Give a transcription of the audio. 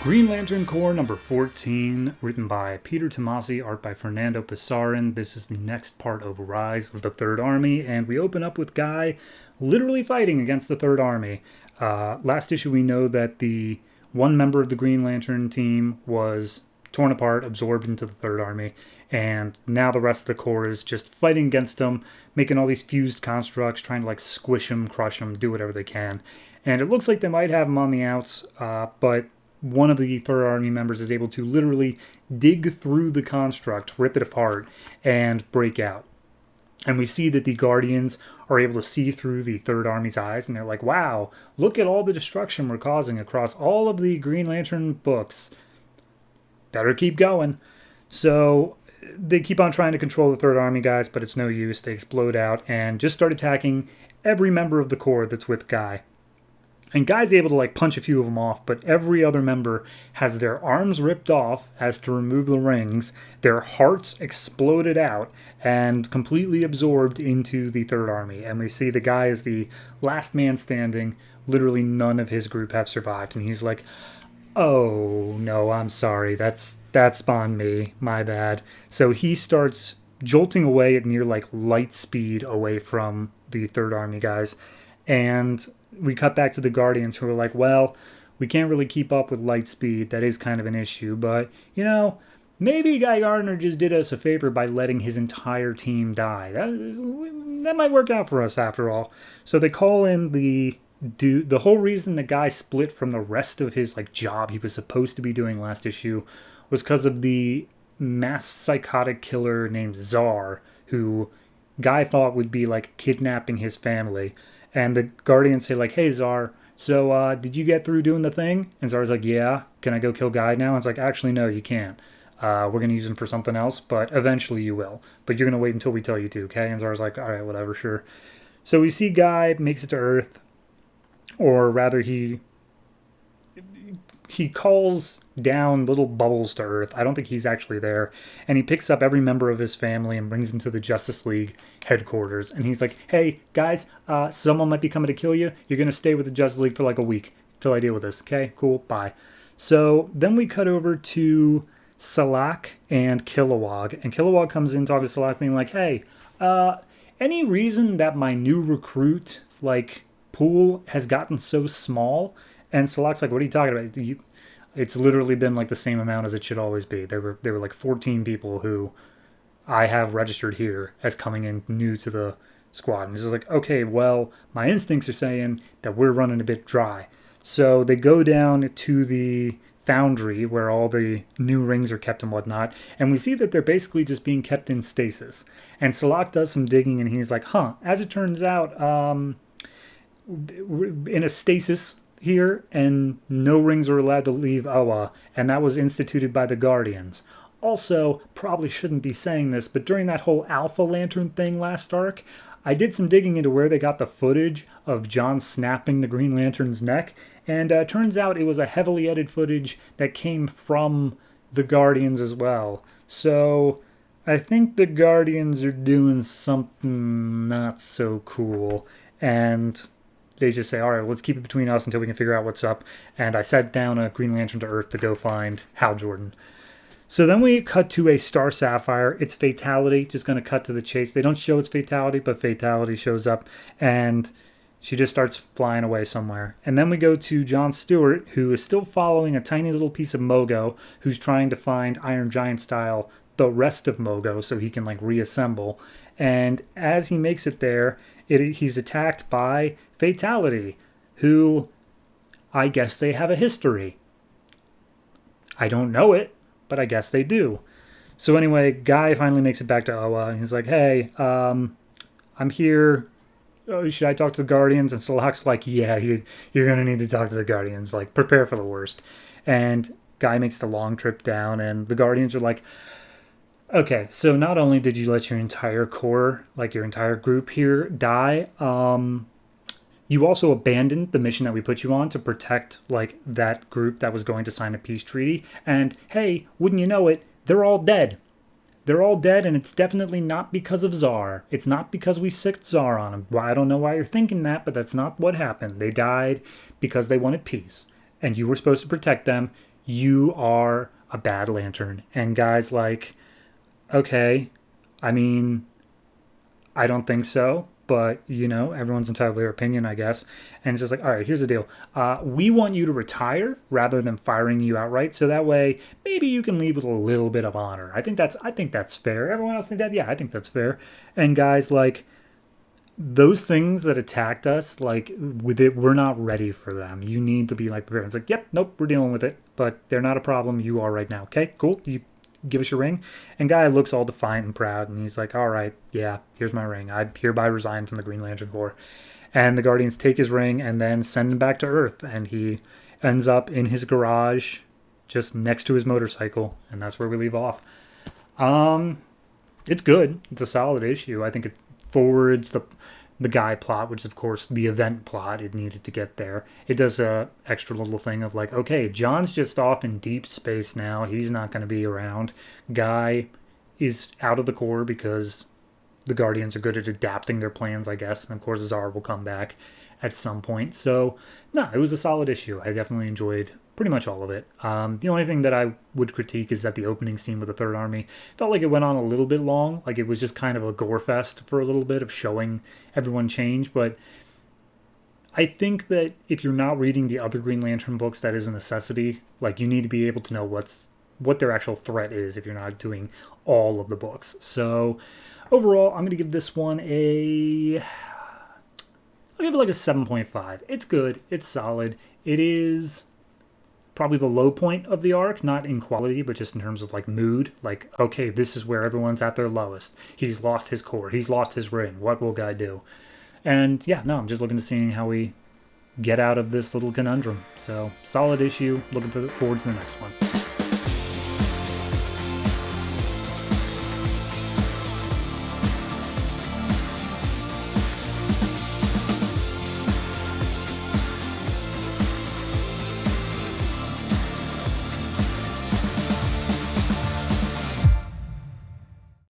Green Lantern Corps number 14, written by Peter Tomasi, art by Fernando Pisarin. This is the next part of Rise of the Third Army, and we open up with Guy literally fighting against the Third Army. Last issue we know that the one member of the Green Lantern team was torn apart, absorbed into the Third Army, and now the rest of the Corps is just fighting against them, making all these fused constructs, trying to squish them, crush them, do whatever they can. And it looks like they might have them on the outs, but one of the Third Army members is able to literally dig through the construct, rip it apart, and break out. And we see that the Guardians are able to see through the Third Army's eyes, and they're like, wow, look at all the destruction we're causing across all of the Green Lantern books. Better keep going. So they keep on trying to control the Third Army guys, but it's no use. They explode out and just start attacking every member of the Corps that's with Guy. And Guy's able to punch a few of them off, but every other member has their arms ripped off as to remove the rings, their hearts exploded out, and completely absorbed into the Third Army. And we see the Guy is the last man standing. Literally none of his group have survived. And he's like, oh, no, I'm sorry. That's on me. My bad. So he starts jolting away at near light speed away from the Third Army guys. And we cut back to the Guardians, who are like, well, we can't really keep up with light speed. That is kind of an issue. But, maybe Guy Gardner just did us a favor by letting his entire team die. That might work out for us after all. So they call in the whole reason the Guy split from the rest of his job he was supposed to be doing last issue was because of the mass psychotic killer named Czar, who Guy thought would be kidnapping his family. And the Guardians say, hey, Czar, so did you get through doing the thing? And Czar's like, yeah, can I go kill Guy now? And it's like, actually, no, you can't. We're going to use him for something else, but eventually you will. But you're going to wait until we tell you to, okay? And Czar's like, all right, whatever, sure. So we see Guy makes it to Earth, or rather he calls down little bubbles to Earth. I don't think he's actually there. And he picks up every member of his family and brings them to the Justice League headquarters. And he's like, hey, guys, someone might be coming to kill you. You're going to stay with the Justice League for a week until I deal with this. Okay, cool, bye. So then we cut over to Salak and Kilowog. And Kilowog comes in talking to Salak being like, hey, any reason that my new recruit, pool has gotten so small? And Salak's like, what are you talking about? It's literally been the same amount as it should always be. There were 14 people who I have registered here as coming in new to the squad. And he's just like, okay, well, my instincts are saying that we're running a bit dry. So they go down to the foundry where all the new rings are kept and whatnot. And we see that they're basically just being kept in stasis. And Salak does some digging and he's like, as it turns out, in a stasis here, and no rings are allowed to leave Oa, and that was instituted by the Guardians. Also, probably shouldn't be saying this, but during that whole Alpha Lantern thing last arc, I did some digging into where they got the footage of John snapping the Green Lantern's neck, and turns out it was a heavily edited footage that came from the Guardians as well. So I think the Guardians are doing something not so cool, and they just say, all right, let's keep it between us until we can figure out what's up. And I sent down a Green Lantern to Earth to go find Hal Jordan. So then we cut to a Star Sapphire. It's Fatality, just going to cut to the chase. They don't show it's Fatality, but Fatality shows up. And she just starts flying away somewhere. And then we go to John Stewart, who is still following a tiny little piece of Mogo, who's trying to find Iron Giant style the rest of Mogo so he can reassemble. And as he makes it there, he's attacked by Fatality, who I guess they have a history. I don't know it, but I guess they do. So anyway, Guy finally makes it back to Oa, and he's like, hey, I'm here. Oh, should I talk to the Guardians? And Salak's like, yeah, you're going to need to talk to the Guardians. Prepare for the worst. And Guy makes the long trip down, and the Guardians are like, okay, so not only did you let your entire Corps, your entire group here, die, you also abandoned the mission that we put you on to protect, that group that was going to sign a peace treaty. And, hey, wouldn't you know it, they're all dead. They're all dead, and it's definitely not because of Czar. It's not because we sicked Czar on him. Well, I don't know why you're thinking that, but that's not what happened. They died because they wanted peace. And you were supposed to protect them. you are a bad Lantern. And Guy's like, okay, I mean, I don't think so, but you know, everyone's entitled to their opinion, I guess. And it's just like, all right, here's the deal. We want you to retire rather than firing you outright, so that way maybe you can leave with a little bit of honor. I think that's fair. Everyone else think that? Yeah, I think that's fair. And Guy's like, those things that attacked us, like with it, we're not ready for them. You need to be like prepared. It's like, yep, nope, we're dealing with it, but they're not a problem. You are right now. Okay, cool. You give us your ring. And Guy looks all defiant and proud, and he's like, all right, yeah, here's my ring. I hereby resign from the Green Lantern Corps. And the Guardians take his ring and then send him back to Earth, and he ends up in his garage, just next to his motorcycle, and that's where we leave off. Um, it's good. It's a solid issue. I think it forwards the Guy plot, which is of course the event plot. It needed to get there. It does a extra little thing of like, okay, John's just off in deep space now. He's not going to be around. Guy is out of the Corps because the Guardians are good at adapting their plans, I guess. And of course, Zar will come back at some point. So, no, it was a solid issue. I definitely enjoyed pretty much all of it. The only thing that I would critique is that the opening scene with the Third Army felt like it went on a little bit long. Like it was just kind of a gore fest for a little bit of showing everyone change. But I think that if you're not reading the other Green Lantern books, that is a necessity. Like you need to be able to know what their actual threat is if you're not doing all of the books. So overall, I'm going to give this one I'll give it like a 7.5. It's good. It's solid. It is probably the low point of the arc, not in quality, but just in terms of like mood. Like, okay, this is where everyone's at their lowest. He's lost his core. He's lost his ring. What will Guy do? And yeah, no, I'm just looking to see how we get out of this little conundrum. So solid issue. Looking forward to the next one.